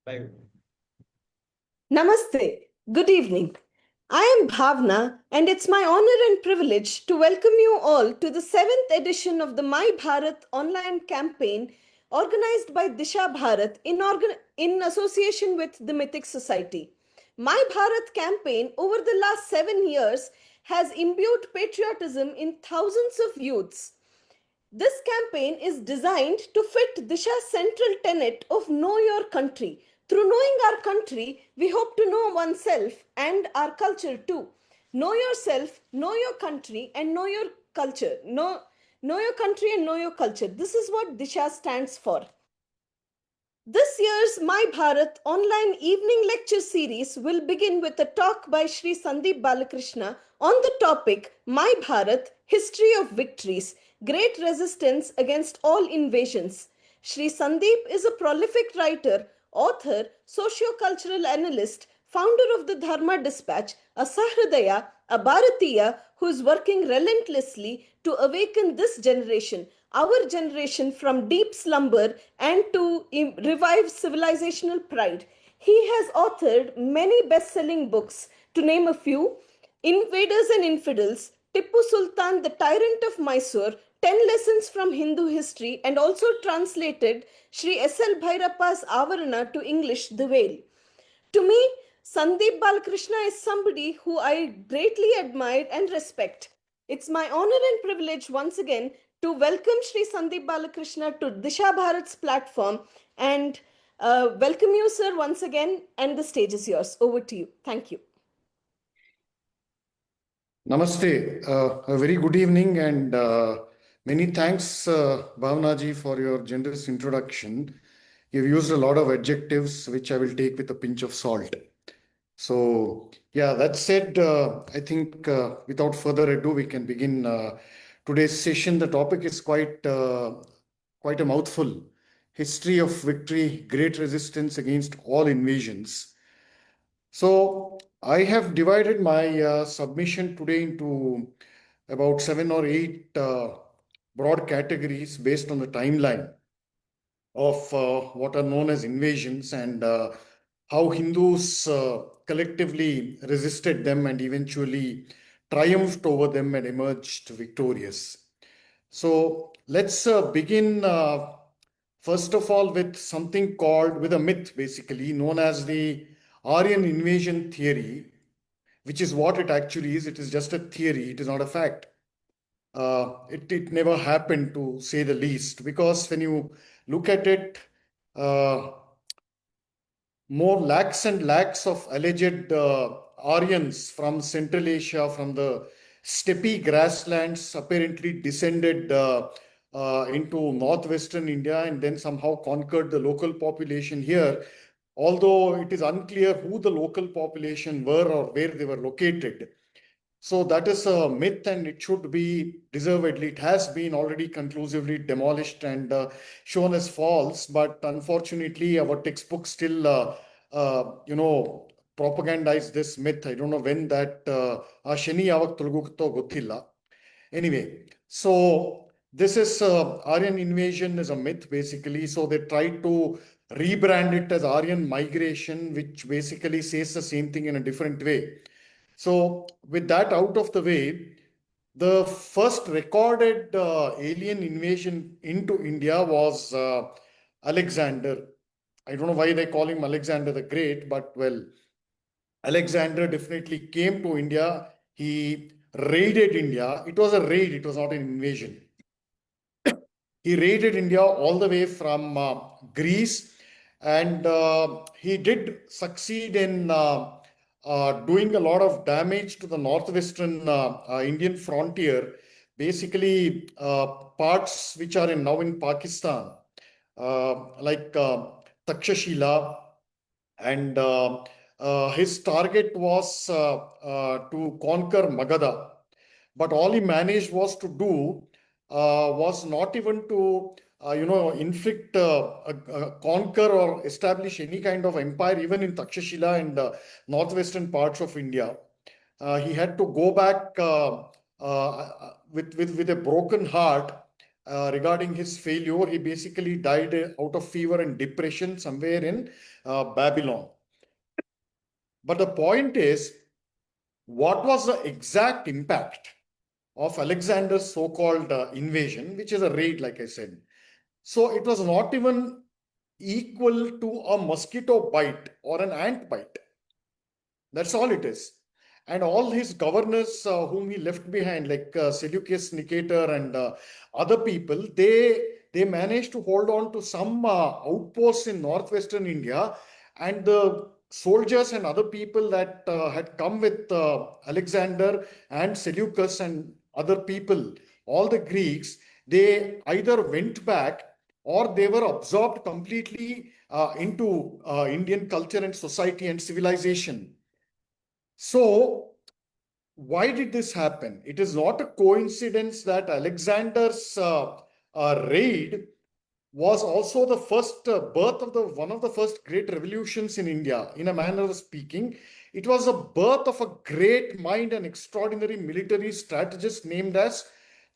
Right. Namaste. Good evening. I am Bhavna, and it's my honor and privilege to welcome you all to the 7th edition of the My Bharat online campaign organized by Disha Bharat in association with the Mythic Society. My Bharat campaign over the last 7 years has imbued patriotism in thousands of youths. This campaign is designed to fit Disha's central tenet of know your country. Through knowing our country, we hope to know oneself and our culture too. Know yourself, know your country, and know your culture. Know your country and know your culture. This is what Disha stands for. This year's My Bharat online evening lecture series will begin with a talk by Sri Sandeep Balakrishna on the topic My Bharat History of Victories, Great Resistance Against All Invasions. Sri Sandeep is a prolific writer, author, socio-cultural analyst, founder of the Dharma Dispatch, a Sahridaya, a Bharatiya who is working relentlessly to awaken this generation, our generation, from deep slumber and to revive civilizational pride. He has authored many best-selling books, to name a few: Invaders and Infidels, Tippu Sultan, the Tyrant of Mysore, 10 Lessons from Hindu History, and also translated Sri S.L. Bhairappa's Avarana to English, The Veil. To me, Sandeep Balakrishna is somebody who I greatly admire and respect. It's my honor and privilege once again to welcome Sri Sandeep Balakrishna to Disha Bharat's platform and welcome you, sir, once again. And the stage is yours. Over to you. Thank you. Namaste. A very good evening and many thanks, Bhavna ji, for your generous introduction. You've used a lot of adjectives, which I will take with a pinch of salt. So, yeah, that said, I think without further ado, we can begin today's session. The topic is quite a mouthful. History of victory, great resistance against all invasions. So I have divided my submission today into about 7 or 8 broad categories based on the timeline of what are known as invasions and how Hindus collectively resisted them and eventually triumphed over them and emerged victorious. So let's begin first of all with something called, with a myth basically, known as the Aryan invasion theory, which is what it actually is. It is just a theory, it is not a fact. It never happened, to say the least, because when you look at it, uh, more lakhs and lakhs of alleged Aryans from Central Asia, from the steppe grasslands, apparently descended into northwestern India and then somehow conquered the local population here. Although it is unclear who the local population were or where they were located. So that is a myth, and it should be deservedly. It has been already conclusively demolished and shown as false. But unfortunately, our textbooks still, propagandize this myth. I don't know when that Shani yavak tulgukto gothilla. Anyway, so this is Aryan invasion is a myth basically. So they tried to rebrand it as Aryan migration, which basically says the same thing in a different way. So, with that out of the way, the first recorded alien invasion into India was Alexander. I don't know why they call him Alexander the Great, but well, Alexander definitely came to India. He raided India. It was a raid, it was not an invasion. He raided India all the way from Greece, and he did succeed in doing a lot of damage to the northwestern Indian frontier, basically parts which are now in Pakistan, like Takshashila, and his target was to conquer Magadha. But all he managed was to do was not even to inflict, conquer or establish any kind of empire, even in Takshashila and northwestern parts of India. He had to go back with a broken heart regarding his failure. He basically died out of fever and depression somewhere in Babylon. But the point is, what was the exact impact of Alexander's so-called invasion, which is a raid, like I said? So it was not even equal to a mosquito bite or an ant bite. That's all it is. And all his governors whom he left behind, like Seleucus Nicator and other people, they managed to hold on to some outposts in northwestern India, and the soldiers and other people that had come with Alexander and Seleucus and other people, all the Greeks, they either went back or they were absorbed completely into Indian culture and society and civilization. So, why did this happen? It is not a coincidence that Alexander's raid was also the first birth of one of the first great revolutions in India. In a manner of speaking, it was the birth of a great mind and extraordinary military strategist named as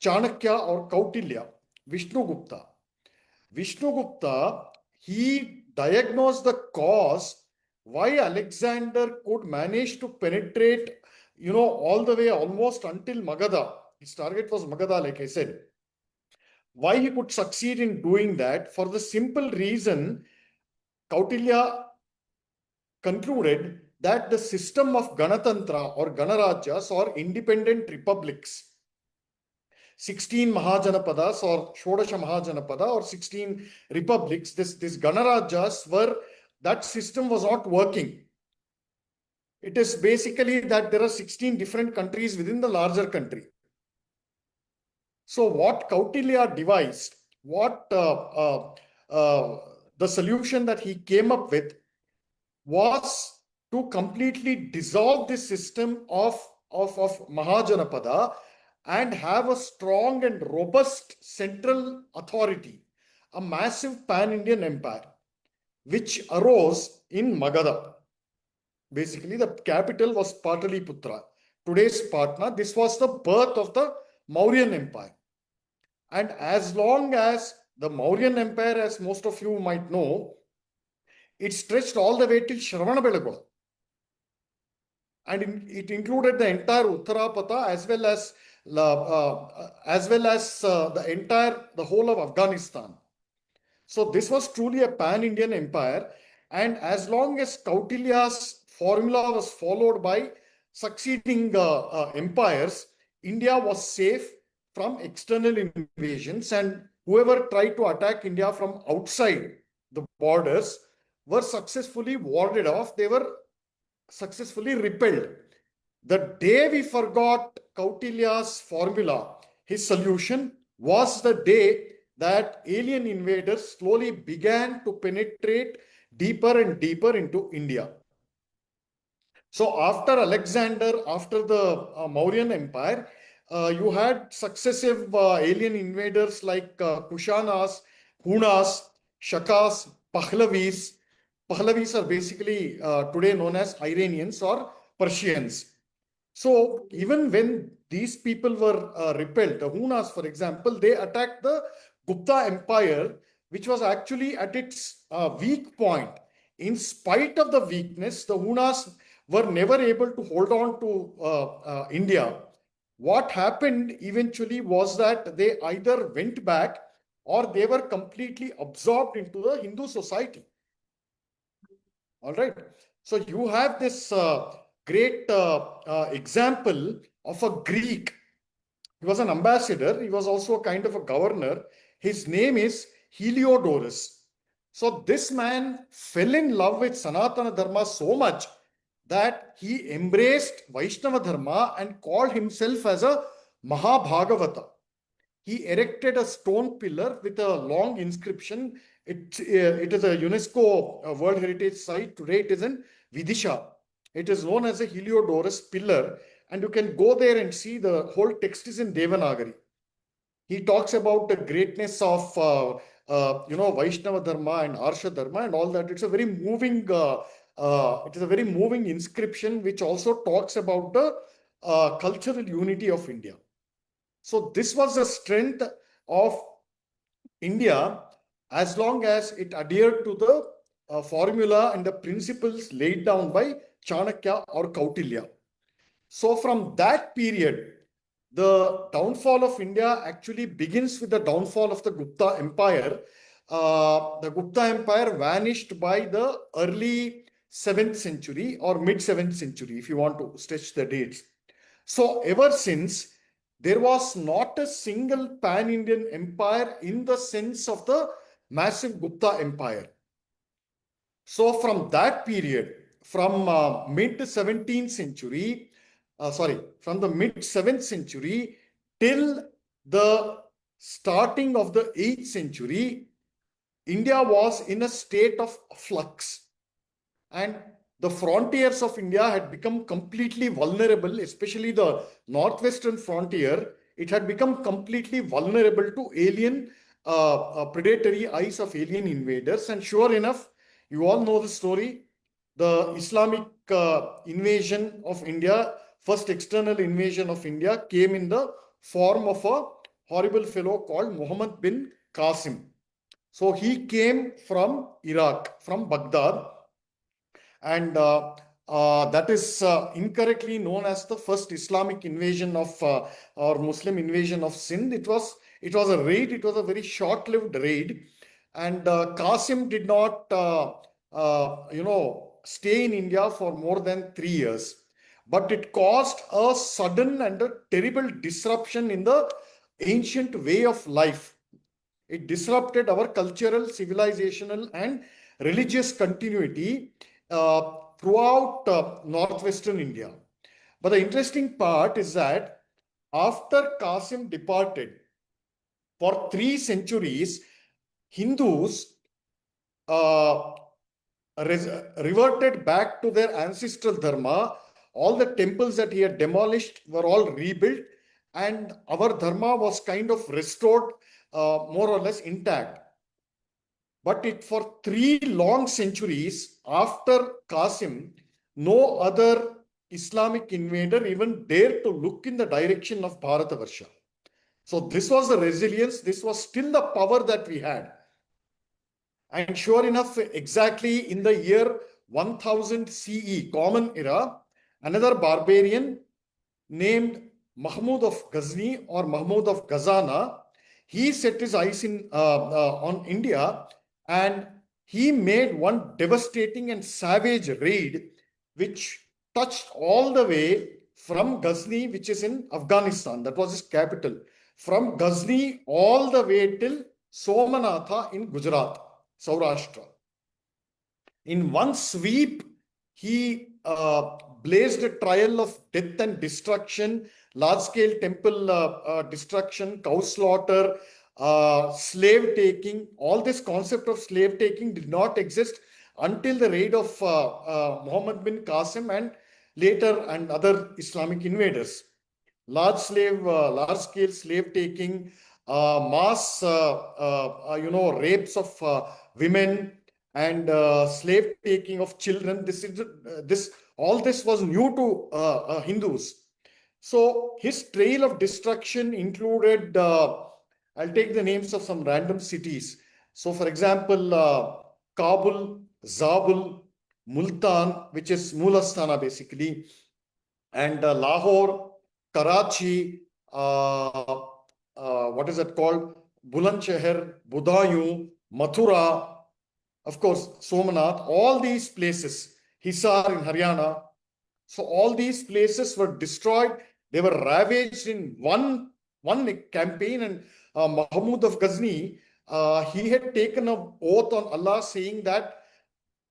Chanakya or Kautilya, Vishnugupta. Vishnugupta, he diagnosed the cause why Alexander could manage to penetrate, all the way almost until Magadha. His target was Magadha, like I said. Why he could succeed in doing that? For the simple reason, Kautilya concluded that the system of Ganatantra or Ganarajas or independent republics, 16 Mahajanapadas or Shodasha Mahajanapada or 16 republics, this Ganarajas that system was not working. It is basically that there are 16 different countries within the larger country. So what Kautilya devised, the solution that he came up with was to completely dissolve this system of Mahajanapada and have a strong and robust central authority, a massive pan-Indian empire, which arose in Magadha. Basically, the capital was Pataliputra, today's Patna. This was the birth of the Mauryan Empire. And as long as the Mauryan Empire, as most of you might know, it stretched all the way till Shravanabelagola. And it included the entire Uttarapata as well as the whole of Afghanistan. So this was truly a pan-Indian empire. And as long as Kautilya's formula was followed by succeeding empires, India was safe from external invasions, and whoever tried to attack India from outside the borders were successfully warded off. They were successfully repelled. The day we forgot Kautilya's formula, his solution, was the day that alien invaders slowly began to penetrate deeper and deeper into India. So after Alexander, after the Mauryan Empire, you had successive alien invaders like Kushanas, Hunas, Shakas, Pahlavis. Pahlavis are basically today known as Iranians or Persians. So even when these people were repelled, the Hunas, for example, they attacked the Gupta Empire, which was actually at its weak point. In spite of the weakness, the Hunas were never able to hold on to India. What happened eventually was that they either went back or they were completely absorbed into the Hindu society. All right. So you have this great example of a Greek. He was an ambassador. He was also a kind of a governor. His name is Heliodorus. So this man fell in love with Sanatana Dharma so much that he embraced Vaishnava Dharma and called himself as a Mahabhagavata. He erected a stone pillar with a long inscription. It is a UNESCO World Heritage Site. Today it is in Vidisha. It is known as a Heliodorus pillar, and you can go there and see the whole text is in Devanagari. He talks about the greatness of Vaishnava Dharma and Arsha Dharma and all that. It's a very moving inscription which also talks about the cultural unity of India. So this was the strength of India as long as it adhered to the formula and the principles laid down by Chanakya or Kautilya. So from that period, the downfall of India actually begins with the downfall of the Gupta Empire. The Gupta Empire vanished by the early 7th century or mid 7th century, if you want to stretch the dates. So ever since, there was not a single pan-Indian empire in the sense of the massive Gupta Empire. So from that period, from mid 17th century, from the mid 7th century till the starting of the 8th century, India was in a state of flux. And the frontiers of India had become completely vulnerable, especially the northwestern frontier. It had become completely vulnerable to alien predatory eyes of alien invaders. And sure enough, you all know the story. The Islamic invasion of India, first external invasion of India, came in the form of a horrible fellow called Muhammad bin Qasim. So he came from Iraq, from Baghdad, and that is incorrectly known as the first Islamic invasion of or Muslim invasion of Sindh. It was a raid. It was a very short-lived raid, and Qasim did not stay in India for more than 3 years. But it caused a sudden and a terrible disruption in the ancient way of life. It disrupted our cultural, civilizational, and religious continuity throughout northwestern India. But the interesting part is that after Qasim departed, for 3 centuries, Hindus uh, reverted back to their ancestral Dharma. All the temples that he had demolished were all rebuilt, and our Dharma was kind of restored more or less intact. But it for 3 long centuries after Qasim, no other Islamic invader even dared to look in the direction of Bharatavarsha. So this was the resilience, this was still the power that we had. And sure enough, exactly in the year 1000 CE, Common Era, another barbarian named Mahmud of Ghazni or Mahmud of Ghazana, he set his eyes on India, and he made one devastating and savage raid which touched all the way from Ghazni, which is in Afghanistan, that was his capital, from Ghazni all the way till Somanatha in Gujarat, Saurashtra. In one sweep, he blazed a trail of death and destruction, large-scale temple destruction, cow slaughter, slave taking. All this concept of slave taking did not exist until the raid of Muhammad bin Qasim and later and other Islamic invaders. Large-scale slave taking, mass, rapes of women, and slave taking of children. All this was new to Hindus. So his trail of destruction included, I'll take the names of some random cities. So for example, Kabul, Zabul, Multan, which is Mulastana basically, and Lahore, Karachi, what is it called? Bulandshahr, Budayu, Mathura, of course, Somanath, all these places, Hisar in Haryana. So all these places were destroyed. They were ravaged in one campaign. And Mahmud of Ghazni, he had taken an oath on Allah saying that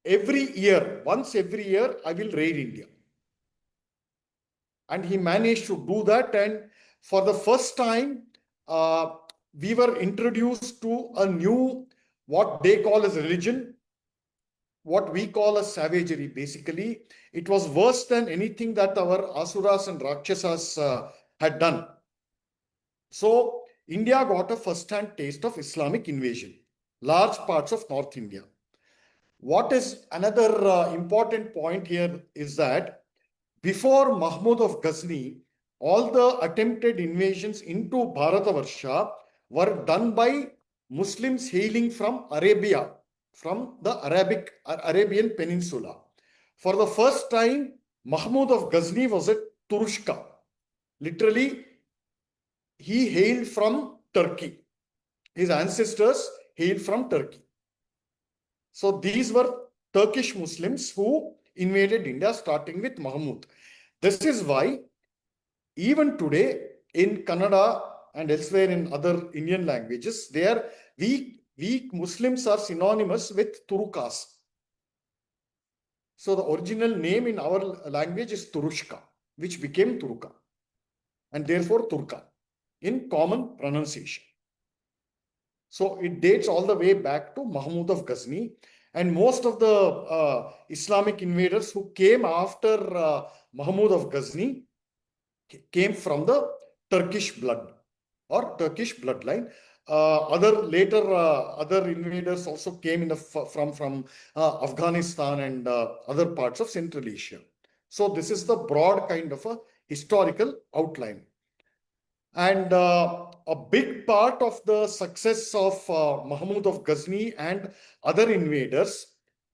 once every year, I will raid India. And he managed to do that. And for the first time, we were introduced to a new, what they call as religion, what we call as savagery. Basically, it was worse than anything that our Asuras and Rakshasas had done. So India got a first-hand taste of Islamic invasion, large parts of North India. What is another important point here is that before Mahmud of Ghazni, all the attempted invasions into Bharatavarsha were done by Muslims hailing from Arabia, from the Arabian Peninsula. For the first time, Mahmud of Ghazni was a Turushka. Literally, he hailed from Turkey. His ancestors hailed from Turkey. So these were Turkish Muslims who invaded India, starting with Mahmud. This is why even today in Kannada and elsewhere in other Indian languages, we Muslims are synonymous with Turukas. So the original name in our language is Turushka, which became Turuka, and therefore Turka in common pronunciation. So it dates all the way back to Mahmud of Ghazni, and most of the Islamic invaders who came after Mahmud of Ghazni came from the Turkish blood or Turkish bloodline. Other invaders also came in from Afghanistan and other parts of Central Asia. So this is the broad kind of a historical outline. And a big part of the success of Mahmud of Ghazni and other invaders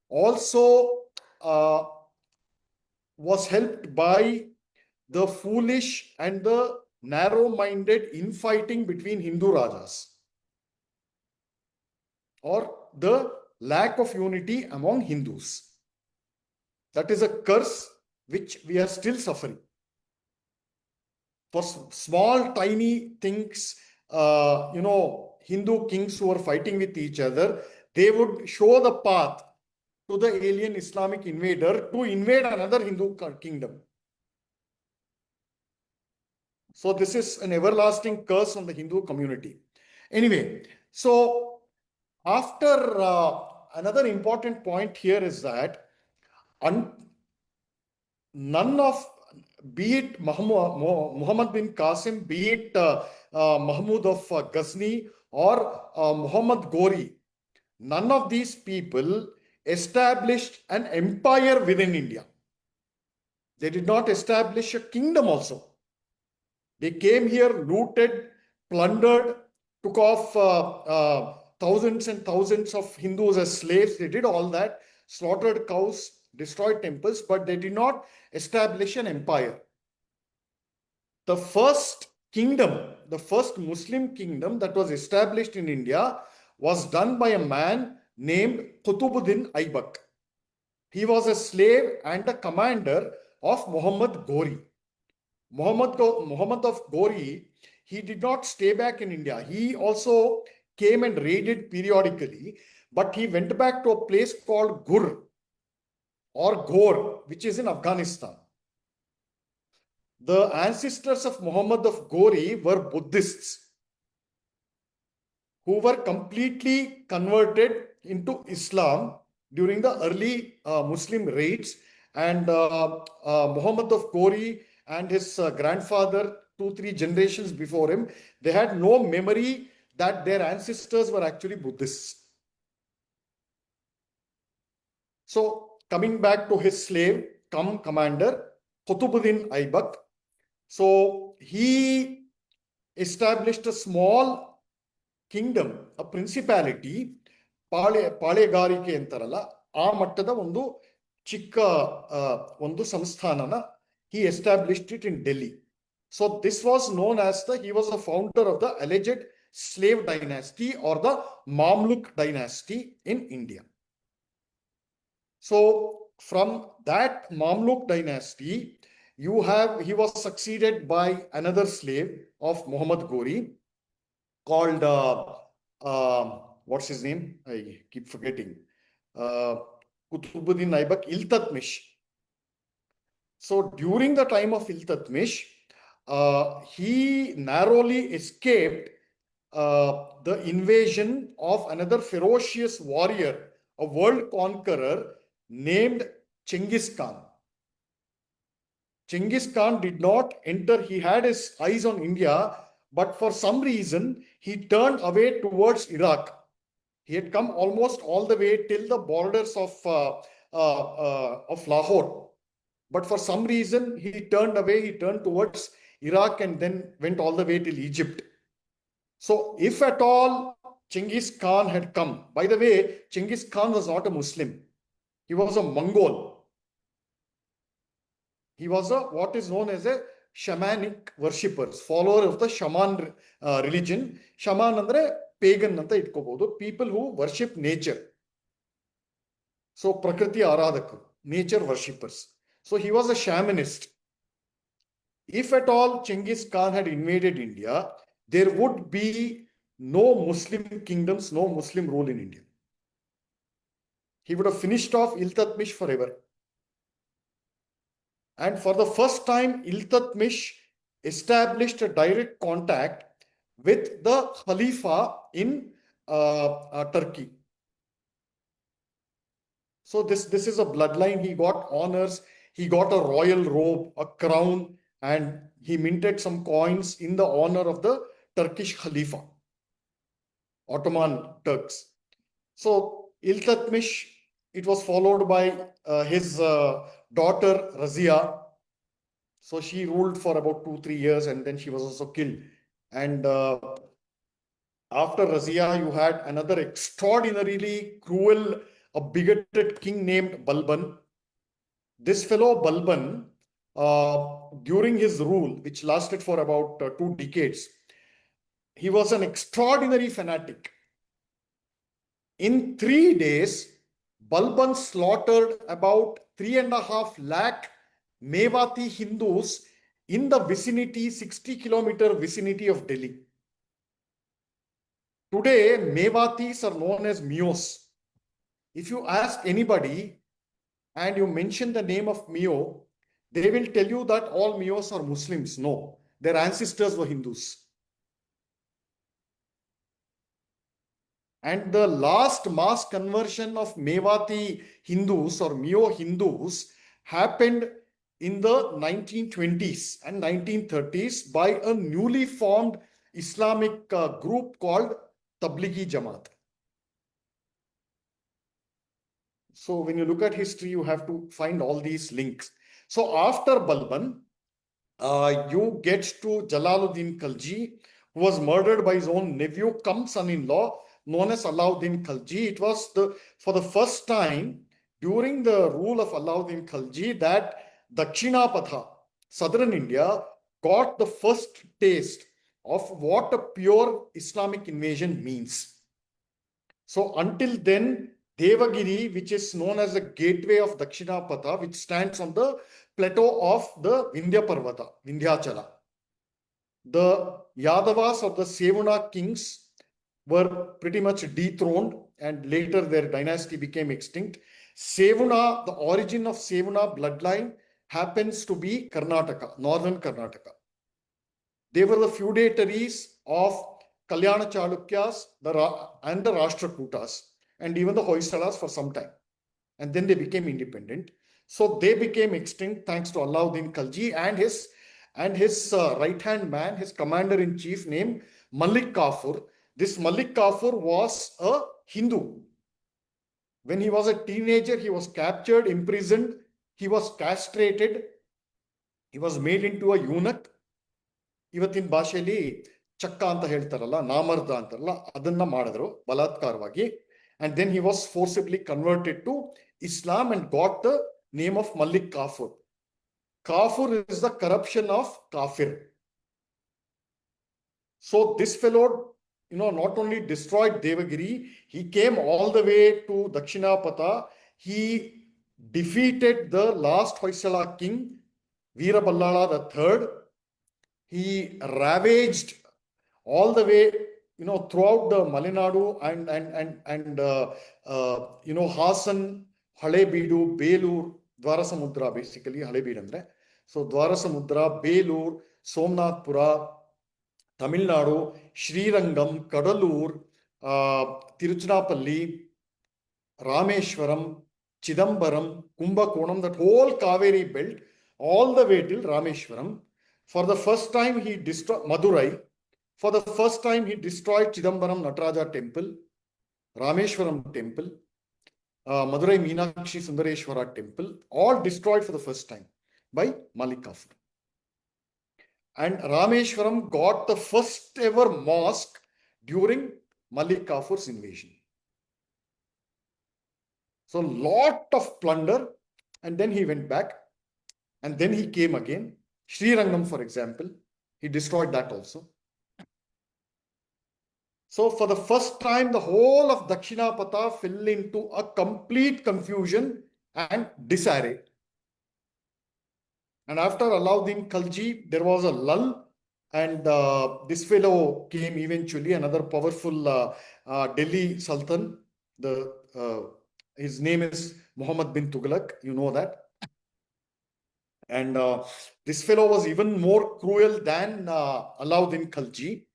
also was helped by the foolish and the narrow-minded infighting between Hindu Rajas, or the lack of unity among Hindus. That is a curse which we are still suffering. For small, tiny things, Hindu kings who are fighting with each other, they would show the path to the alien Islamic invader to invade another Hindu kingdom. So this is an everlasting curse on the Hindu community. Anyway, so after another important point here is that none of, be it Muhammad bin Qasim, be it Mahmud of Ghazni or Muhammad Ghori, none of these people established an empire within India. They did not establish a kingdom also. They came here, looted, plundered, took off thousands and thousands of Hindus as slaves. They did all that, slaughtered cows, destroyed temples, but they did not establish an empire. The first kingdom, the first Muslim kingdom that was established in India was done by a man named Qutbuddin Aibak. He was a slave and a commander of Muhammad Ghori. Muhammad of Ghori, he did not stay back in India. He also came and raided periodically, but he went back to a place called Gur or Ghor, which is in Afghanistan. The ancestors of Muhammad of Ghori were Buddhists who were completely converted into Islam during the early Muslim raids, and Muhammad of Ghori and his grandfather, 2-3 generations before him, they had no memory that their ancestors were actually Buddhists. So coming back to his slave, commander, Qutbuddin Aibak, so he established a small kingdom, a principality, ಪಾಳೆಗಾರಿಕೆ ಅಂತಾರಲ್ಲ ಆ ಮಟ್ಟದ ಒಂದು ಚಿಕ್ಕ ಒಂದು ಸಂಸ್ಥಾನನ he established it in Delhi. So this was known as he was a founder of the alleged slave dynasty or the Mamluk dynasty in India. So from that Mamluk dynasty, he was succeeded by another slave of Muhammad Ghori called what's his name? I keep forgetting. Qutbuddin Aibak Iltutmish. So during the time of Iltutmish, he narrowly escaped the invasion of another ferocious warrior, a world conqueror named Chengiz Khan. Chengiz Khan did not enter, he had his eyes on India, but for some reason, he turned away towards Iraq. He had come almost all the way till the borders of Lahore. But for some reason, he turned away, he turned towards Iraq and then went all the way till Egypt. So if at all Genghis Khan had come. By the way, Genghis Khan was not a Muslim. He was a Mongol. He was a what is known as a shamanic worshippers, follower of the shaman religion. Shaman andre pagan anta itkobodu. People who worship nature. So Prakriti Aradhakar, nature worshippers. So he was a shamanist. If at all Genghis Khan had invaded India, there would be no Muslim kingdoms, no Muslim rule in India. He would have finished off Iltutmish forever. And for the first time, Iltutmish established a direct contact with the Khalifa in Turkey. So this is a bloodline. He got honors. He got a royal robe, a crown, and he minted some coins in the honor of the Turkish Khalifa, Ottoman Turks. So Iltutmish, it was followed by his daughter Razia. So she ruled for about 2-3 years, and then she was also killed. And after Razia, you had another extraordinarily cruel, a bigoted king named Balban. This fellow Balban, during his rule, which lasted for about 2 decades, he was an extraordinary fanatic. In 3 days, Balban slaughtered about 3.5 lakh Mewati Hindus in the vicinity, 60-kilometer vicinity of Delhi. Today, Mewatis are known as Meos. If you ask anybody and you mention the name of Meo, they will tell you that all Meos are Muslims. No, their ancestors were Hindus. And the last mass conversion of Mewati Hindus or Meo Hindus happened in the 1920s and 1930s by a newly formed Islamic group called Tablighi Jamaat. So when you look at history, you have to find all these links. So after Balban, you get to Jalaluddin Khalji, who was murdered by his own nephew, come son-in-law, known as Alauddin Khalji. It was for the first time during the rule of Alauddin Khalji that Dakshinapatha, southern India, got the first taste of what a pure Islamic invasion means. So until then, Devagiri, which is known as the gateway of Dakshinapatha, which stands on the plateau of the Vindhya Parvata, Vindhyachala. The Yadavas or the Sevuna kings were pretty much dethroned, and later their dynasty became extinct. Sevuna, the origin of Sevuna bloodline happens to be Karnataka, northern Karnataka. They were the feudatories of Kalyana Chalukyas and the Rashtrakutas, and even the Hoysalas for some time. And then they became independent. So they became extinct thanks to Alauddin Khalji and his right-hand man, his commander-in-chief named Malik Kafur. This Malik Kafur was a Hindu. When he was a teenager, he was captured, imprisoned, he was castrated, he was made into a eunuch. ಇವತ್ತಿನ ಭಾಷೆಯಲ್ಲಿ ಚಕ್ಕ ಅಂತ ಹೇಳ್ತಾರಲ್ಲ, ನಾಮರ್ದ ಅಂತಾರಲ್ಲ, ಅದನ್ನ ಮಾಡಿದ್ರು ಬಲಾತ್ಕಾರವಾಗಿ. And then he was forcibly converted to Islam and got the name of Malik Kafur. Kafur is the corruption of kafir. So this fellow, not only destroyed Devagiri, he came all the way to Dakshinapatha. He defeated the last Hoysala king, Veeraballala III. He ravaged all the way, throughout the Malenadu and Hassan, Halebeedu, Belur, Dwarasamudra, basically Halebeedu andre. So Dwarasamudra, Belur, Somnathpura, Tamil Nadu, Srirangam, Kadalur, Tiruchirappalli, Rameshwaram, Chidambaram, Kumbakonam, that whole Kaveri belt, all the way till Rameshwaram. For the first time, he destroyed Madurai. For the first time, he destroyed Chidambaram Nataraja temple, Rameshwaram temple, Madurai Meenakshi Sundareshwara temple, all destroyed for the first time by Malik Kafur. And Rameshwaram got the first ever mosque during Malik Kafur's invasion. So lot of plunder, and then he went back, and then he came again. Srirangam, for example, he destroyed that also. So for the first time, the whole of Dakshinapatha fell into a complete confusion and disarray. And after Alauddin Khalji, there was a lull, and this fellow came eventually, another powerful Delhi Sultan. His name is Muhammad bin Tughlaq, you know that. And this fellow was even more cruel than Alauddin Khalji.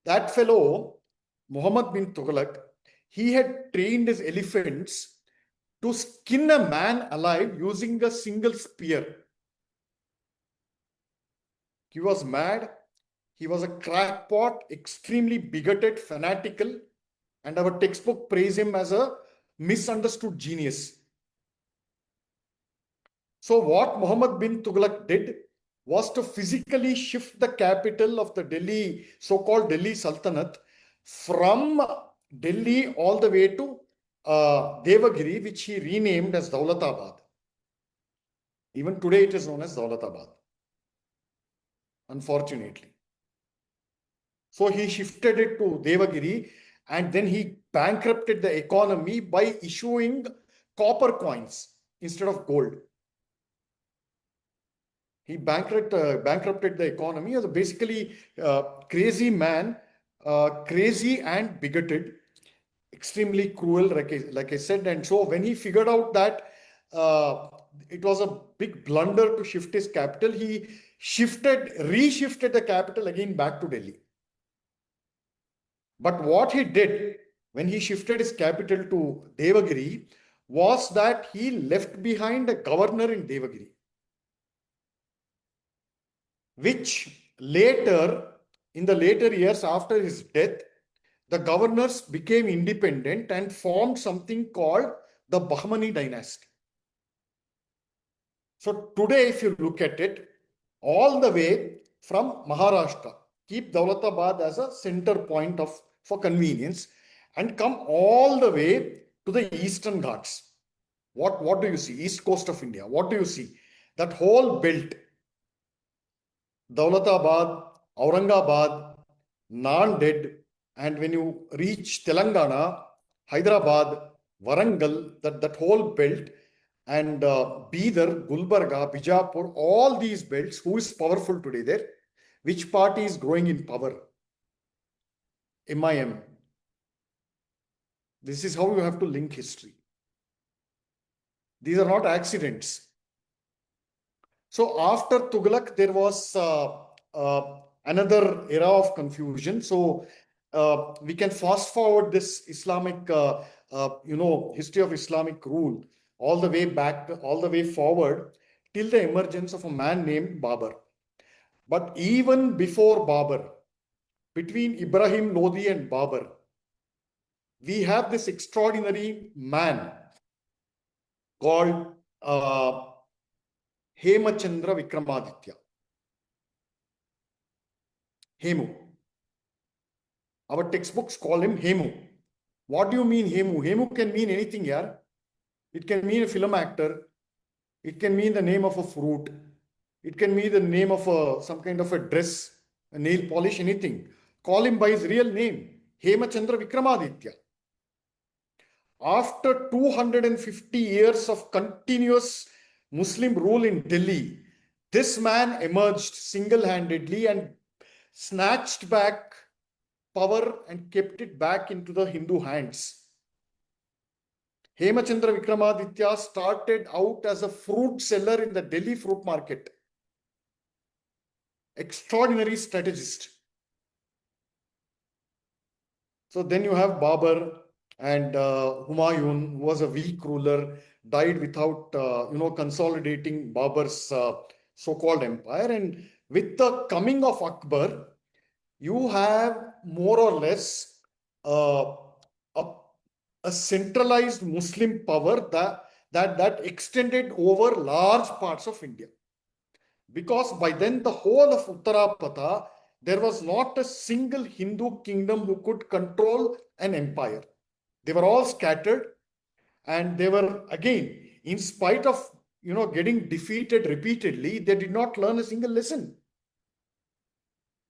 That fellow, Muhammad bin Tughlaq, he had trained his elephants to skin a man alive using a single spear. He was mad. He was a crackpot, extremely bigoted, fanatical, and our textbook praise him as a misunderstood genius. So what Muhammad bin Tughlaq did was to physically shift the capital of the Delhi, so-called Delhi Sultanate, from Delhi all the way to Devagiri, which he renamed as Daulatabad. Even today it is known as Daulatabad, unfortunately. So he shifted it to Devagiri, and then he bankrupted the economy by issuing copper coins instead of gold. He bankrupted the economy as a basically crazy man, crazy and bigoted, extremely cruel, like I said. And so when he figured out that it was a big blunder to shift his capital, he reshifted the capital again back to Delhi. But what he did when he shifted his capital to Devagiri was that he left behind a governor in Devagiri, which later, in the later years after his death, the governors became independent and formed something called the Bahmani dynasty. So today, if you look at it, all the way from Maharashtra, keep Daulatabad as a center point for convenience, and come all the way to the Eastern Ghats. What do you see? East coast of India. What do you see? That whole belt, Daulatabad, Aurangabad, Nanded, and when you reach Telangana, Hyderabad, Warangal, that whole belt, and Bidar, Gulbarga, Bijapur, all these belts, who is powerful today there? Which party is growing in power? MIM. This is how you have to link history. These are not accidents. So after Tughlaq, there was another era of confusion. So we can fast forward this Islamic, history of Islamic rule all the way back, all the way forward till the emergence of a man named Babur. But even before Babur, between Ibrahim Lodi and Babur, we have this extraordinary man called Hemachandra Vikramaditya. Hemu. Our textbooks call him Hemu. What do you mean Hemu? Hemu can mean anything here. It can mean a film actor. It can mean the name of a fruit. It can mean the name of some kind of a dress, a nail polish, anything. Call him by his real name, Hemachandra Vikramaditya. After 250 years of continuous Muslim rule in Delhi, this man emerged single-handedly and snatched back power and kept it back into the Hindu hands. Hemachandra Vikramaditya started out as a fruit seller in the Delhi fruit market. Extraordinary strategist. So then you have Babur and Humayun, who was a weak ruler, died without consolidating Babur's so-called empire. And with the coming of Akbar, you have more or less a centralized Muslim power that extended over large parts of India. Because by then the whole of Uttarapatha there was not a single Hindu kingdom who could control an empire. They were all scattered, and they were, again, in spite of getting defeated repeatedly, they did not learn a single lesson.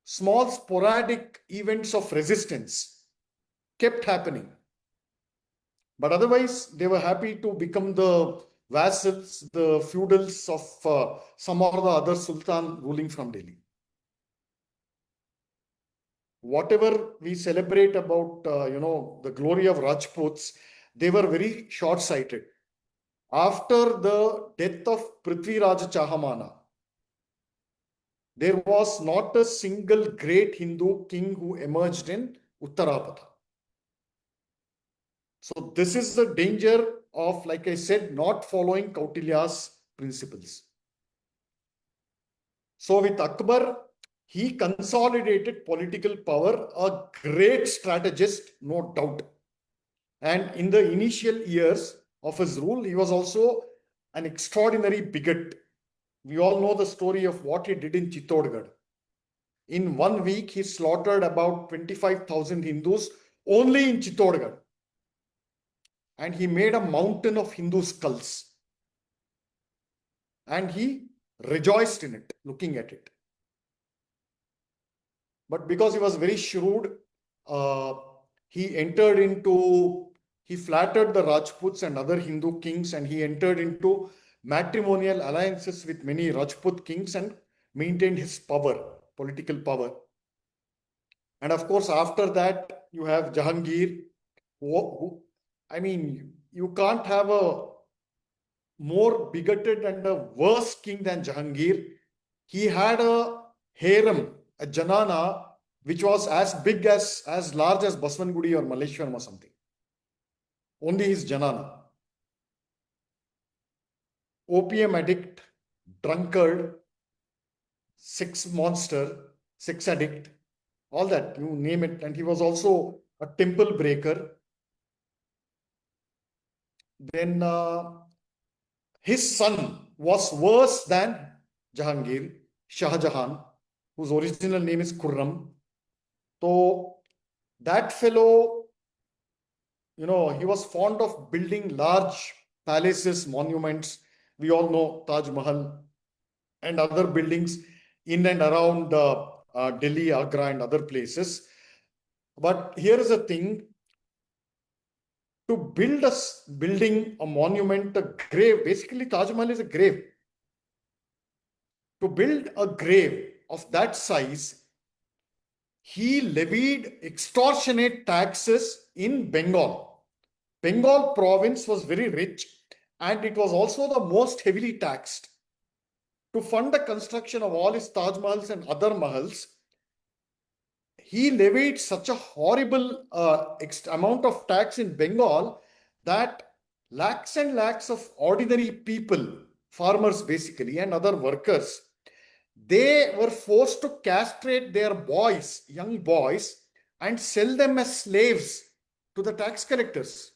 Small sporadic events of resistance kept happening. But otherwise, they were happy to become the vassals, the feudals of some or the other sultan ruling from Delhi. Whatever we celebrate about, the glory of Rajputs, they were very short-sighted. After the death of Prithviraj Chahamana, there was not a single great Hindu king who emerged in Uttarapada. So this is the danger of, like I said, not following Kautilya's principles. So with Akbar, he consolidated political power, a great strategist, no doubt. And in the initial years of his rule, he was also an extraordinary bigot. We all know the story of what he did in Chittorgarh. In 1 week, he slaughtered about 25,000 Hindus only in Chittorgarh. And he made a mountain of Hindu skulls. And he rejoiced in it, looking at it. But because he was very shrewd, he flattered the Rajputs and other Hindu kings, and he entered into matrimonial alliances with many Rajput kings and maintained his power, political power. And of course, after that, you have Jahangir, you can't have a more bigoted and a worse king than Jahangir. He had a harem, a janana, which was as large as Baswangudi or Malleshwaram or something. Only his janana. Opium addict, drunkard, sex monster, sex addict, all that, you name it. And he was also a temple breaker. Then his son was worse than Jahangir, Shah Jahan, whose original name is Khurram. So that fellow, he was fond of building large palaces, monuments. We all know Taj Mahal and other buildings in and around Delhi, Agra, and other places. But here is the thing. To build a monument, a grave, basically Taj Mahal is a grave. To build a grave of that size, he levied extortionate taxes in Bengal. Bengal province was very rich, and it was also the most heavily taxed. To fund the construction of all his Taj Mahals and other Mahals, he levied such a horrible amount of tax in Bengal that lakhs and lakhs of ordinary people, farmers basically, and other workers, they were forced to castrate their boys, young boys, and sell them as slaves to the tax collectors.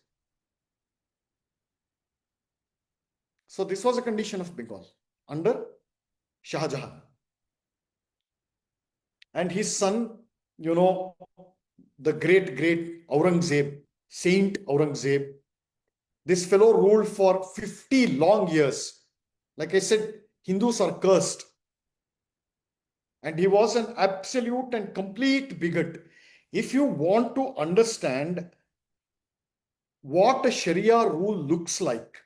So this was a condition of Bengal under Shah Jahan. And his son, the great Aurangzeb, Saint Aurangzeb, this fellow ruled for 50 long years. Like I said, Hindus are cursed. And he was an absolute and complete bigot. If you want to understand what a Sharia rule looks like,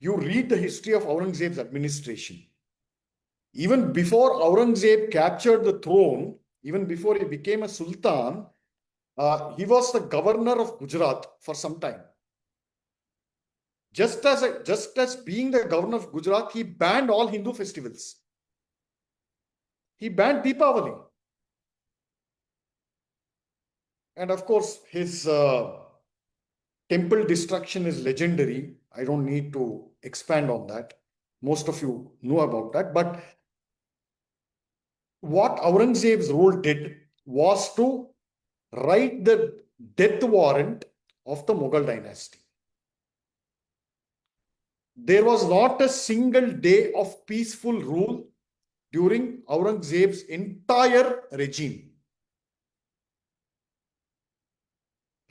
you read the history of Aurangzeb's administration. Even before Aurangzeb captured the throne, even before he became a sultan, he was the governor of Gujarat for some time. Just as being the governor of Gujarat, he banned all Hindu festivals. He banned Deepavali. And of course, his temple destruction is legendary. I don't need to expand on that. Most of you know about that. But what Aurangzeb's rule did was to write the death warrant of the Mughal dynasty. There was not a single day of peaceful rule during Aurangzeb's entire regime.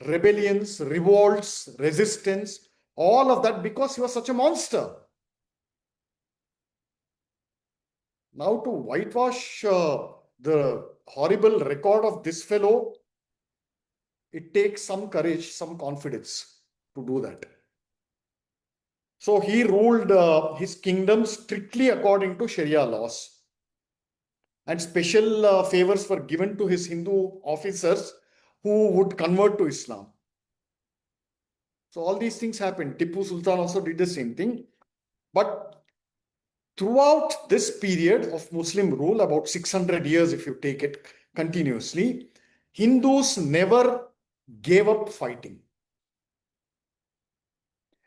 Rebellions, revolts, resistance, all of that because he was such a monster. Now to whitewash the horrible record of this fellow, it takes some courage, some confidence to do that. So he ruled his kingdom strictly according to Sharia laws. And special favors were given to his Hindu officers who would convert to Islam. So all these things happened. Tipu Sultan also did the same thing. But throughout this period of Muslim rule, about 600 years if you take it continuously, Hindus never gave up fighting.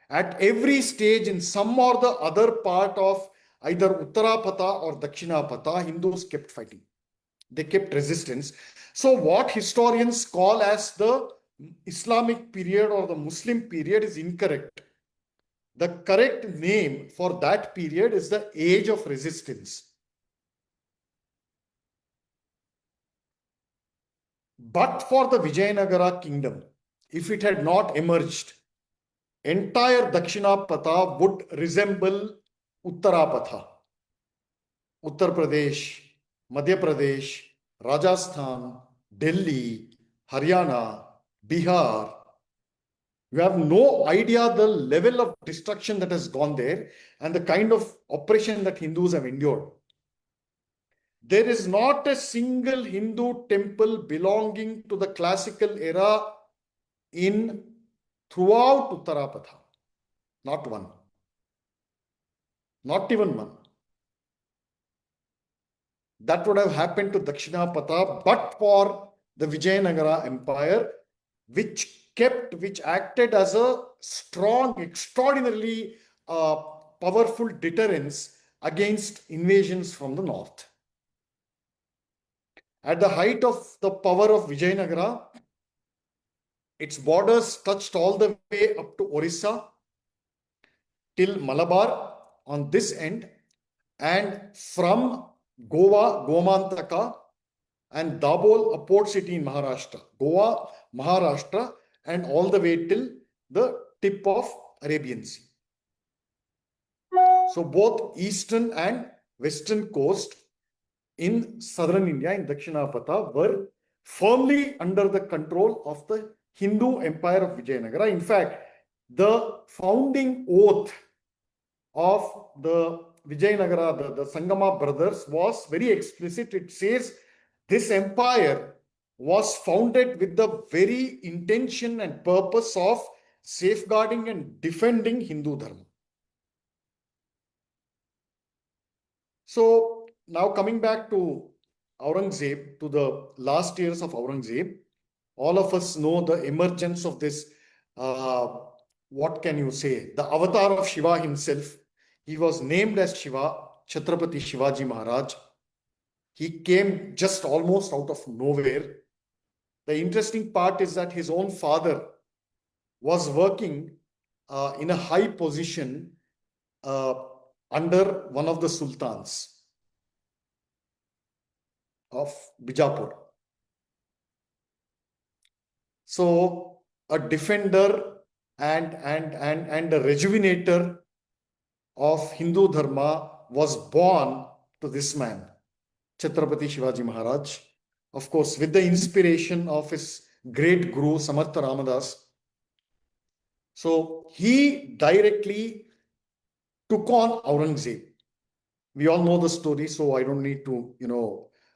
At every stage, in some or the other part of either Uttarapatha or Dakshinapatha, Hindus kept fighting. They kept resistance. So what historians call as the Islamic period or the Muslim period is incorrect. The correct name for that period is the age of resistance. But for the Vijayanagara kingdom, if it had not emerged, entire Dakshinapatha would resemble Uttarapatha. Uttar Pradesh, Madhya Pradesh, Rajasthan, Delhi, Haryana, Bihar. You have no idea the level of destruction that has gone there and the kind of oppression that Hindus have endured. There is not a single Hindu temple belonging to the classical era in throughout Uttarapatha. Not one. Not even one. That would have happened to Dakshinapatha, but for the Vijayanagara Empire, which acted as a strong, extraordinarily powerful deterrence against invasions from the north. At the height of the power of Vijayanagara, its borders touched all the way up to Orissa till Malabar on this end, and from Goa, Gomantaka, and Dabol, a port city in Maharashtra. Goa, Maharashtra, and all the way till the tip of Arabian Sea. So both eastern and western coast in southern India, in Dakshinapatha, were firmly under the control of the Hindu Empire of Vijayanagara. In fact, the founding oath of the Vijayanagara, the Sangama brothers, was very explicit. It says this empire was founded with the very intention and purpose of safeguarding and defending Hindu Dharma. So now coming back to Aurangzeb, to the last years of Aurangzeb, all of us know the emergence of this, what can you say, the avatar of Shiva himself. He was named as Shiva, Chhatrapati Shivaji Maharaj. He came just almost out of nowhere. The interesting part is that his own father was working in a high position under one of the sultans of Bijapur. So a defender and a rejuvenator of Hindu Dharma was born to this man, Chhatrapati Shivaji Maharaj, of course, with the inspiration of his great guru, Samartha Ramadas. So he directly took on Aurangzeb. We all know the story, so I don't need to,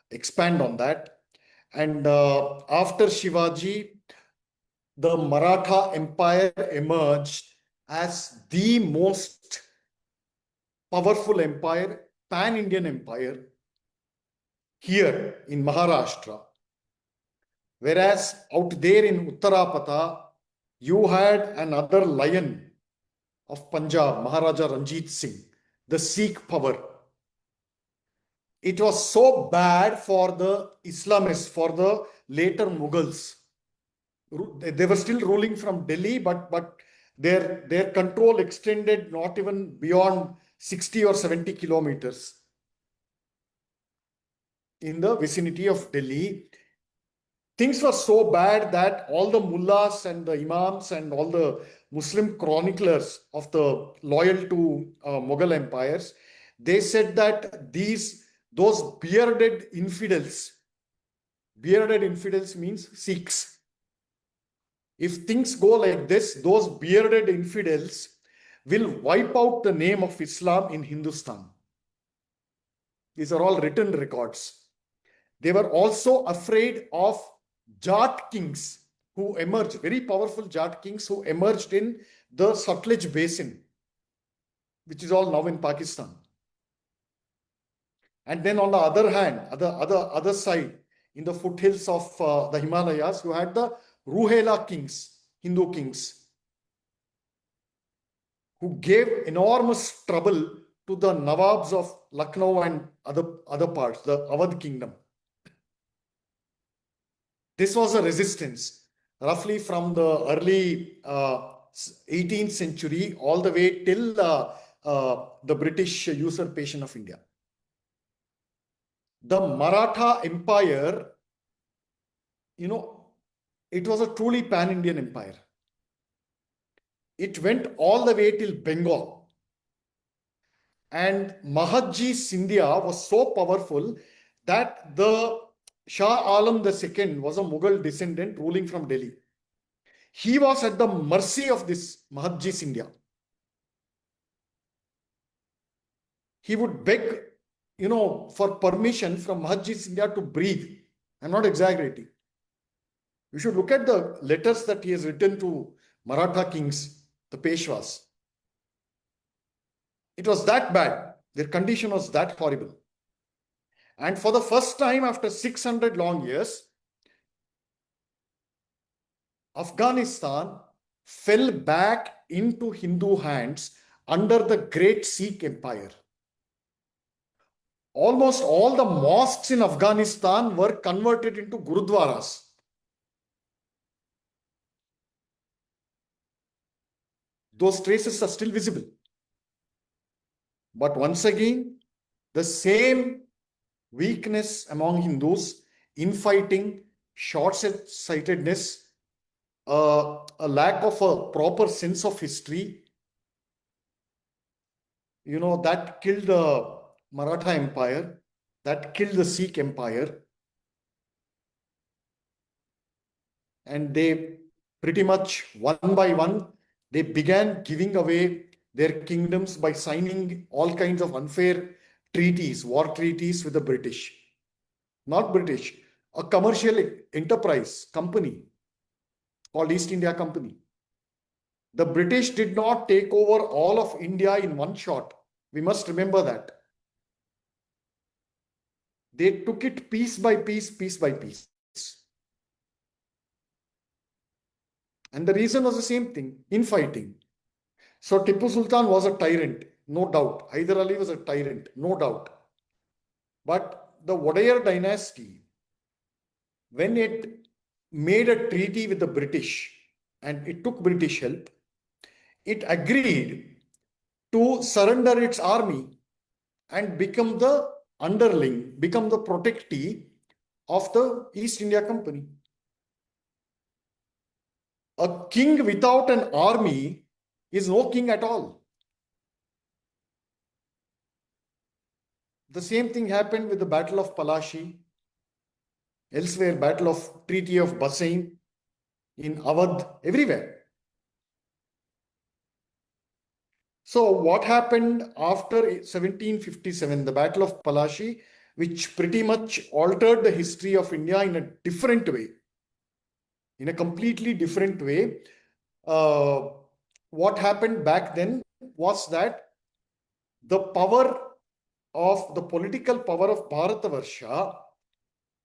expand on that. And after Shivaji, the Maratha Empire emerged as the most powerful empire, pan-Indian empire, here in Maharashtra. Whereas out there in Uttarapatha, you had another lion of Punjab, Maharaja Ranjit Singh, the Sikh power. It was so bad for the Islamists, for the later Mughals. They were still ruling from Delhi, but their control extended not even beyond 60 or 70 kilometers. in the vicinity of Delhi. Things were so bad that all the mullahs and the imams and all the Muslim chroniclers of the loyal to Mughal empires, they said that those bearded infidels means Sikhs. If things go like this, those bearded infidels will wipe out the name of Islam in Hindustan. These are all written records. They were also afraid of Jat kings who emerged, very powerful Jat kings who emerged in the Sutlej basin, which is all now in Pakistan. And then on the other hand, other side, in the foothills of the Himalayas, you had the Ruhela kings, Hindu kings, who gave enormous trouble to the Nawabs of Lucknow and other parts, the Awadh kingdom. This was a resistance, roughly from the early 18th century all the way till the British usurpation of India. The Maratha Empire, it was a truly pan-Indian empire. It went all the way till Bengal. And Mahadji Scindia was so powerful that the Shah Alam II was a Mughal descendant ruling from Delhi. He was at the mercy of this Mahadji Scindia. He would beg, for permission from Mahadji Scindia to breathe. I'm not exaggerating. You should look at the letters that he has written to Maratha kings, the Peshwas. It was that bad. Their condition was that horrible. And for the first time after 600 long years, Afghanistan fell back into Hindu hands under the great Sikh empire. Almost all the mosques in Afghanistan were converted into gurudwaras. Those traces are still visible. But once again, the same weakness among Hindus, infighting, short-sightedness, a lack of a proper sense of history, that killed the Maratha Empire, that killed the Sikh Empire. And they pretty much, one by one, they began giving away their kingdoms by signing all kinds of unfair treaties, war treaties with the British. Not British, a commercial enterprise company called East India Company. The British did not take over all of India in one shot. We must remember that. They took it piece by piece, piece by piece. And the reason was the same thing, infighting. So Tipu Sultan was a tyrant, no doubt. Hyder Ali was a tyrant, no doubt. But the Wadayar dynasty, when it made a treaty with the British, and it took British help, it agreed to surrender its army and become the underling, become the protectee of the East India Company. A king without an army is no king at all. The same thing happened with the Battle of Palashi, elsewhere, Battle of Treaty of Bassein, in Awadh, everywhere. So what happened after 1757, the Battle of Palashi, which pretty much altered the history of India in a different way, in a completely different way. What happened back then was that the political power of Bharatavarsha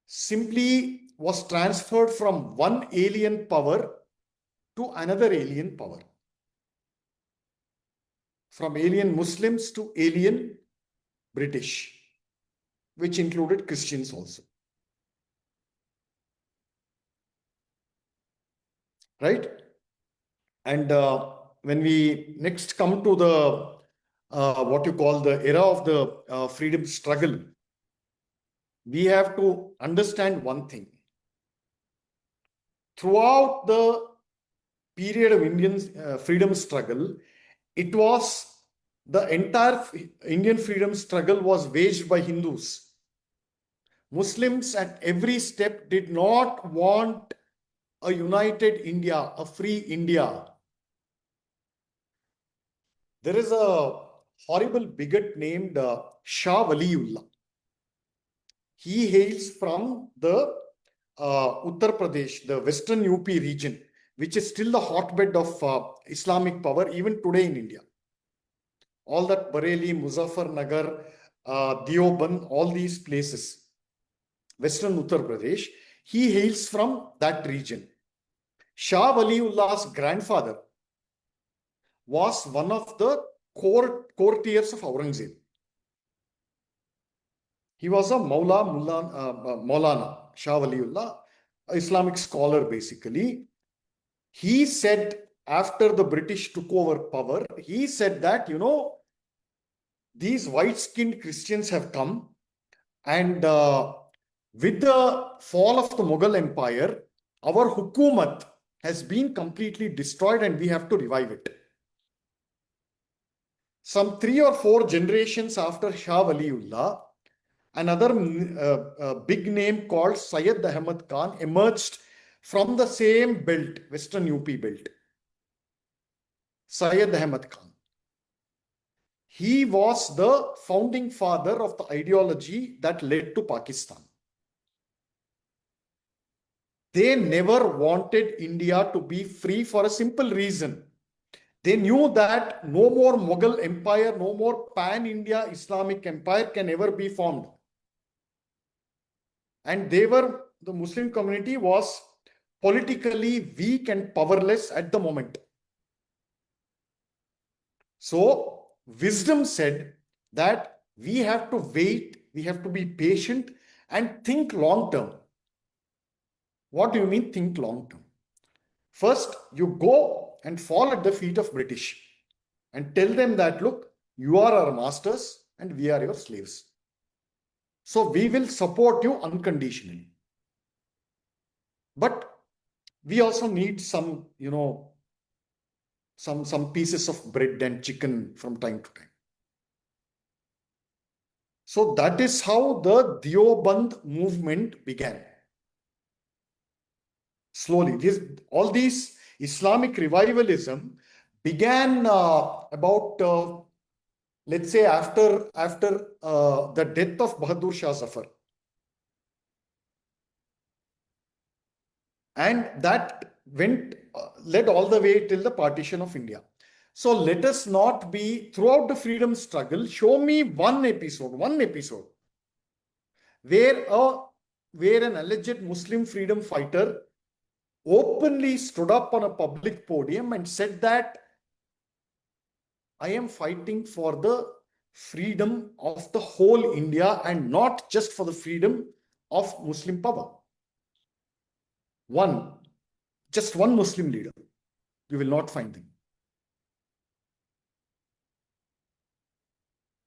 simply was transferred from one alien power to another alien power. From alien Muslims to alien British, which included Christians also. Right? And when we next come to the what you call the era of the freedom struggle, we have to understand one thing. Throughout the period of Indian freedom struggle, it was the entire Indian freedom struggle was waged by Hindus. Muslims at every step did not want a united India, a free India. There is a horrible bigot named Shah Waliullah. He hails from the Uttar Pradesh, the western UP region, which is still the hotbed of Islamic power even today in India. All that Bareilly, Muzaffarnagar, Deoband, all these places, western Uttar Pradesh, he hails from that region. Shah Waliullah's grandfather was one of the courtiers of Aurangzeb. He was a Maulana, Shah Waliullah, Islamic scholar basically. He said after the British took over power, he said that, these white-skinned Christians have come, and with the fall of the Mughal Empire, our hukumat has been completely destroyed and we have to revive it. Some 3 or 4 generations after Shah Waliullah, another big name called Syed Ahmad Khan emerged from the same belt, western UP belt. Syed Ahmad Khan. He was the founding father of the ideology that led to Pakistan. They never wanted India to be free for a simple reason. They knew that no more Mughal empire, no more pan-India Islamic empire can ever be formed. And the Muslim community was politically weak and powerless at the moment. So wisdom said that we have to wait, we have to be patient and think long term. What do you mean think long term? First, you go and fall at the feet of British and tell them that, look, you are our masters and we are your slaves. So we will support you unconditionally. But we also need some, some pieces of bread and chicken from time to time. So that is how the Deoband movement began. Slowly, all these Islamic revivalism began about, let's say, after the death of Bahadur Shah Zafar. And that led all the way till the partition of India. So let us not be, throughout the freedom struggle, show me one episode where an alleged Muslim freedom fighter openly stood up on a public podium and said that I am fighting for the freedom of the whole India and not just for the freedom of Muslim power. Just one Muslim leader. You will not find them.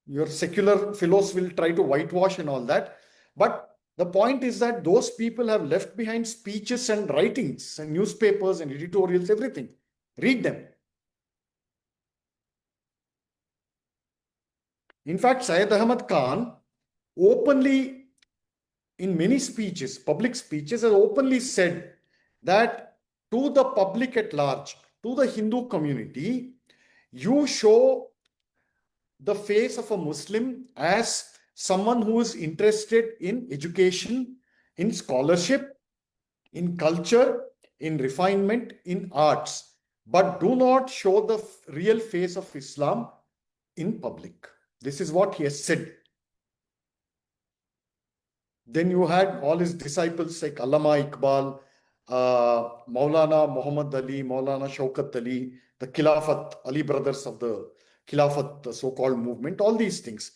Your secular fellows will try to whitewash and all that. But the point is that those people have left behind speeches and writings and newspapers and editorials, everything. Read them. In fact, Syed Ahmad Khan openly, in many speeches, public speeches, has openly said that to the public at large, to the Hindu community, you show the face of a Muslim as someone who is interested in education, in scholarship, in culture, in refinement, in arts, but do not show the real face of Islam in public. This is what he has said. Then you had all his disciples like Allama Iqbal, Maulana Muhammad Ali, Maulana Shaukat Ali, the Khilafat, Ali brothers of the Khilafat, the so-called movement, all these things.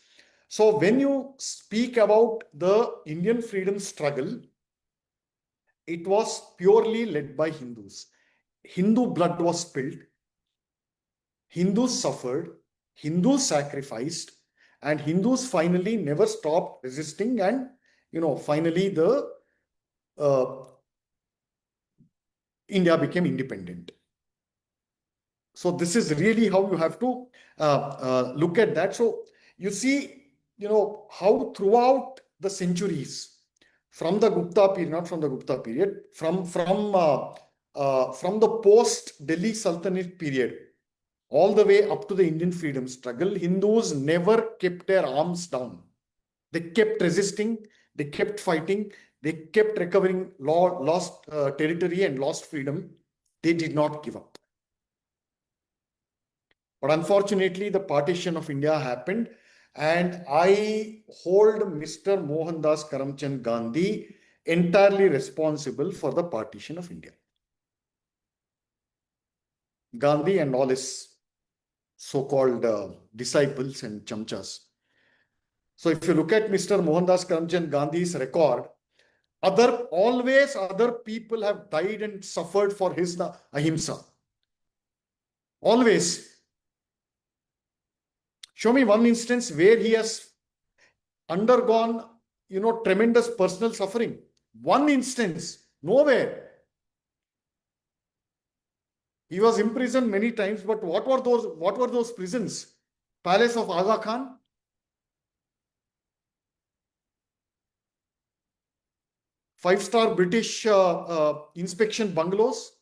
So when you speak about the Indian freedom struggle, it was purely led by Hindus. Hindu blood was spilled, Hindus suffered, Hindus sacrificed, and Hindus finally never stopped resisting and finally the India became independent. So this is really how you have to look at that. So you see, how throughout the centuries, from the Gupta period, not from the Gupta period, from the post Delhi Sultanate period, all the way up to the Indian freedom struggle, Hindus never kept their arms down. They kept resisting, they kept fighting, they kept recovering lost territory and lost freedom. They did not give up. But unfortunately, the partition of India happened, and I hold Mr. Mohandas Karamchand Gandhi entirely responsible for the partition of India. Gandhi and all his so-called disciples and chamchas. So if you look at Mr. Mohandas Karamchand Gandhi's record, always other people have died and suffered for his ahimsa. Always. Show me one instance where he has undergone, tremendous personal suffering. One instance, nowhere. He was imprisoned many times, but what were those prisons? Palace of Aga Khan? Five-star British inspection bungalows?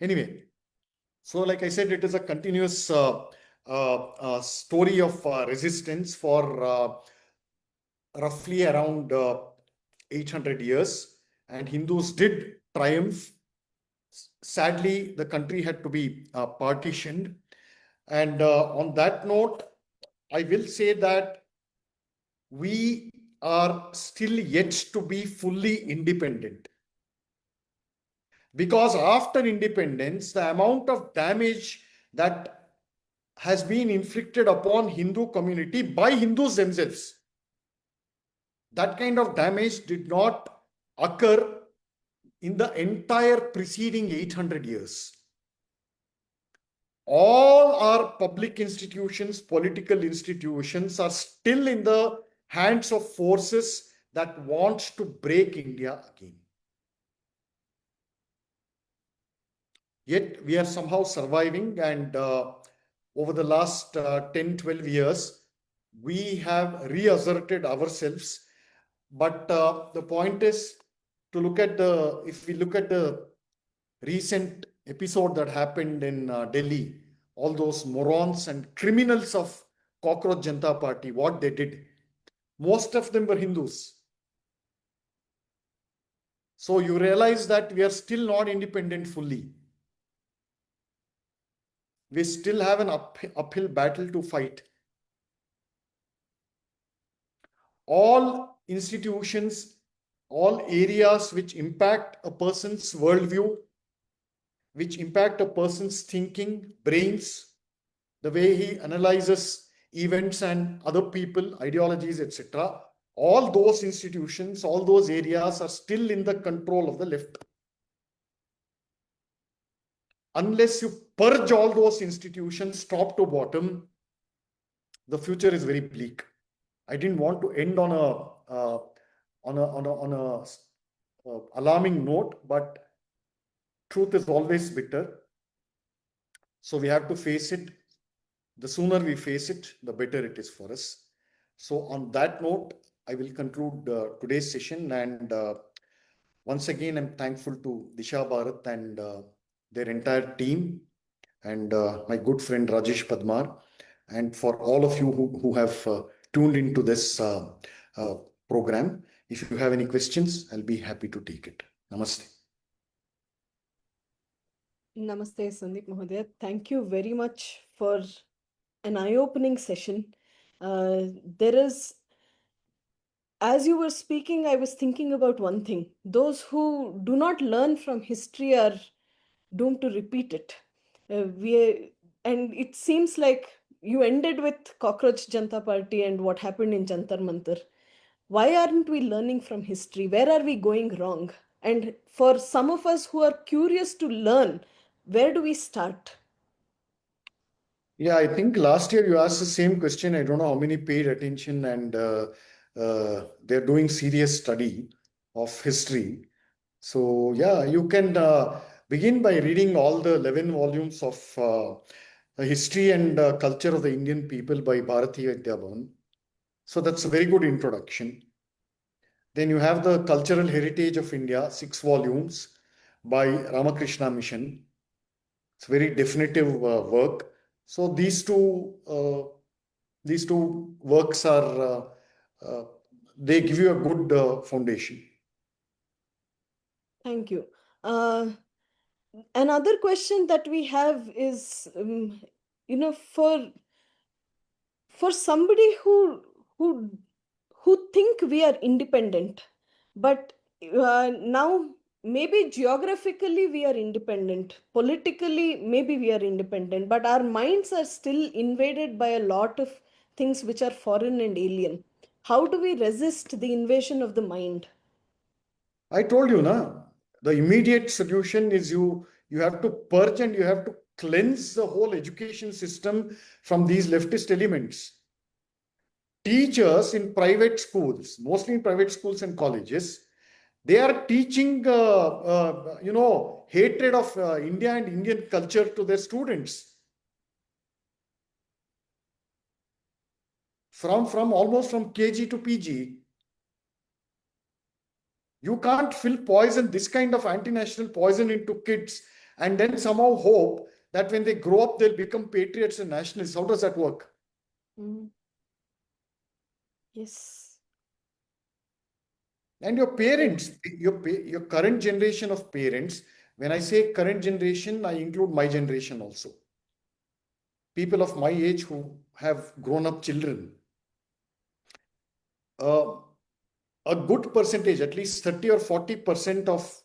Anyway, so like I said, it is a continuous story of resistance for roughly around 800 years, and Hindus did triumph. Sadly, the country had to be partitioned. And on that note, I will say that we are still yet to be fully independent. Because after independence, the amount of damage that has been inflicted upon Hindu community by Hindus themselves, that kind of damage did not occur in the entire preceding 800 years. All our public institutions, political institutions are still in the hands of forces that want to break India again. Yet we are somehow surviving, and over the last 10, 12 years, we have reasserted ourselves. But the point is to look at if we look at the recent episode that happened in Delhi, all those morons and criminals of Cockroach Janata Party, what they did, most of them were Hindus. So you realize that we are still not independent fully. We still have an uphill battle to fight. All institutions, all areas which impact a person's worldview, which impact a person's thinking, brains, the way he analyzes events and other people, ideologies, etc. All those institutions, all those areas are still in the control of the left. Unless you purge all those institutions top to bottom, the future is very bleak. I didn't want to end on a alarming note, but truth is always bitter. So we have to face it. The sooner we face it, the better it is for us. So on that note, I will conclude today's session. And once again, I'm thankful to Disha Bharat and their entire team, and my good friend Rajesh Padmar, and for all of you who have tuned into this program. If you have any questions, I'll be happy to take it. Namaste. Namaste, Sandeep Mahodaya. Thank you very much for an eye-opening session. There is, as you were speaking, I was thinking about one thing. Those who do not learn from history are doomed to repeat it. And it seems like you ended with Cockroach Janata Party and what happened in Jantar Mantar. Why aren't we learning from history? Where are we going wrong? And for some of us who are curious to learn, where do we start? Yeah, I think last year you asked the same question. I don't know how many paid attention, and they're doing serious study of history. So yeah, you can begin by reading all the 11 volumes of the history and culture of the Indian people by Bharati Vidyaban. So that's a very good introduction. Then you have the Cultural Heritage of India, 6 volumes by Ramakrishna Mission. It's very definitive work. So these two works are they give you a good foundation. Thank you. Uh, Another question that we have is, for somebody who who think we are independent, but now maybe geographically we are independent, politically maybe we are independent, but our minds are still invaded by a lot of things which are foreign and alien. How do we resist the invasion of the mind? I told you, na, the immediate solution is you have to purge and you have to cleanse the whole education system from these leftist elements. Teachers in private schools, mostly in private schools and colleges, they are teaching, hatred of India and Indian culture to their students from almost from KG to PG. You can't fill poison, this kind of anti-national poison into kids, and then somehow hope that when they grow up, they'll become patriots and nationalists. How does that work? Mm. Yes. And your parents, your current generation of parents, when I say current generation, I include my generation also. People of my age who have grown up children. Uh, a good percentage, at least 30 or 40% of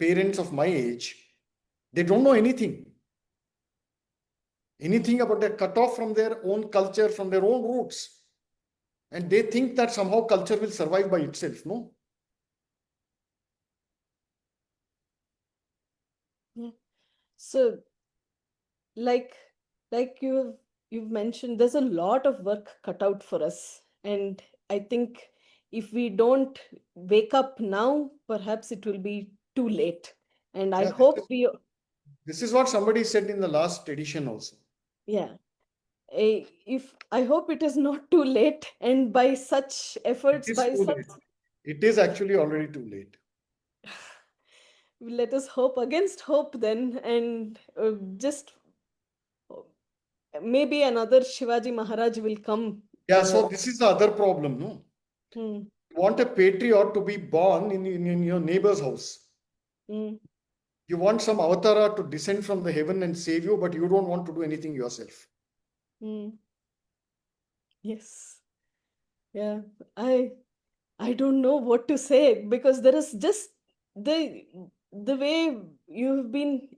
parents of my age, they don't know anything about their cut off from their own culture, from their own roots. And they think that somehow culture will survive by itself. No. Yeah. So, like like you've mentioned, there's a lot of work cut out for us, and I think if we don't wake up now, perhaps it will be too late. And I Yeah, hope we, this is what somebody said in the last edition also. yeah, if I hope it is not too late, and by such It efforts, is by too such, late. It is actually already too late. let us hope against hope then, and just maybe another Shivaji Maharaj will come. Yeah, so this is the other problem. No, Hmm, you want a patriot to be born in your neighbor's house. hmm, You want some avatara to descend from the heaven and save you, but you don't want to do anything yourself. hmm. Yes. Yeah. I I don't know what to say, because there is just the the way you've been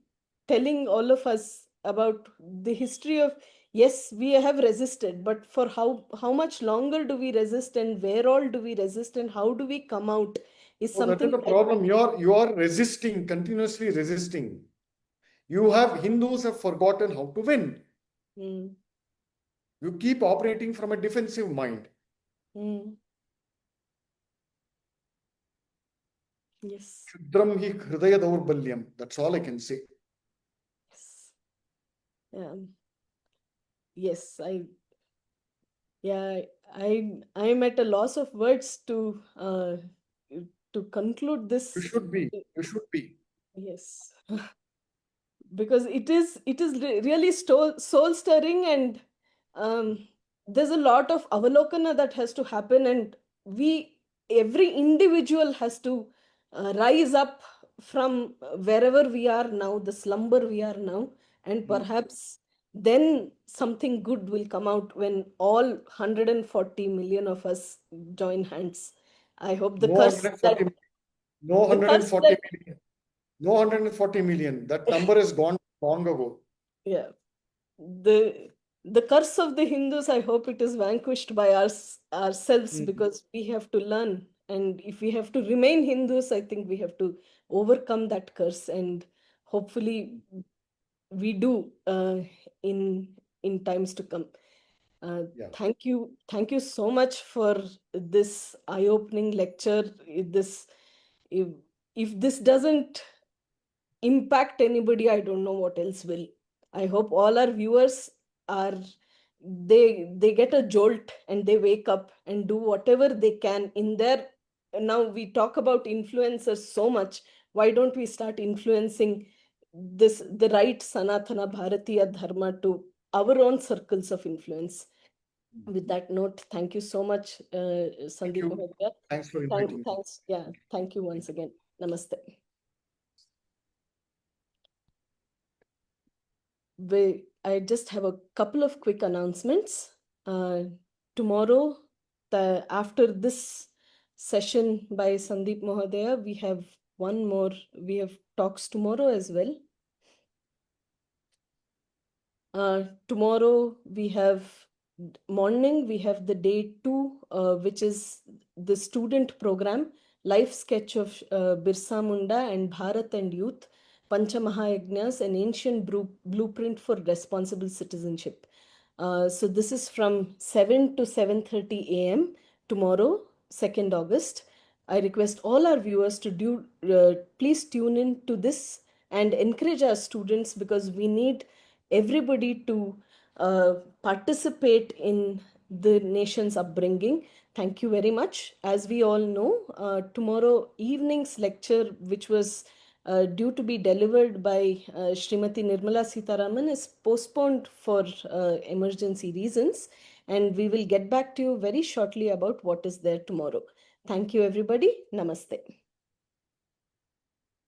telling all of us about the history of, yes, we have resisted, but for how much longer do we resist, and where all do we resist, and how do we come out, is So that is something the that, problem. You are resisting, continuously resisting. You have Hindus have forgotten how to win. mm, You keep operating from a defensive mind. mm, yes, Shudram hi hridaya daurbalyam. That's all I can say. yes, yes, yeah, I'm at a loss of words to conclude You this. should be. You should be. Yes, because it is really soul stirring, and there's a lot of avalokana that has to happen, and we every individual has to rise up from wherever we are now, the slumber we are now, and Hmm. perhaps then something good will come out when all 140 million of us join hands. I hope No 140 million. No the curse 140 that million. No 140 million. That number is gone long ago. yeah, the the curse of the Hindus, I hope it is vanquished by ourselves, Hmm. because we have to learn, and if we have to remain Hindus, I think we have to overcome that curse, and hopefully we do in times to come. Yeah. Thank you so much for this eye-opening lecture. If, if this doesn't impact anybody, I don't know what else will. I hope all our viewers are they get a jolt and they wake up and do whatever they can in their. Now we talk about influencers so much. Why don't we start influencing the right Sanatana Bharatiya Dharma to our own circles of influence? With that note, thank you so much, Thank Sandeep you. Mahodaya. Thanks for inviting me. Thanks. Yeah, thank you once again. Namaste. I just have a couple of quick announcements. Tomorrow, after this session by Sandeep Mahodaya, we have we have talks tomorrow as well. Tomorrow we have morning, we have the day 2, which is the student program, life sketch of Birsa Munda and Bharat and youth, Panchamahayagnas, an ancient blueprint for responsible citizenship. So this is from 7 to 7:30 a.m. tomorrow, 2nd August. I request all our viewers to please tune in to this and encourage our students, because we need everybody to participate in the nation's upbringing. Thank you very much. As we all know, tomorrow evening's lecture, which was due to be delivered by Srimati Nirmala Sitharaman, is postponed for emergency reasons. And we will get back to you very shortly about what is there tomorrow. Thank you, everybody. Namaste.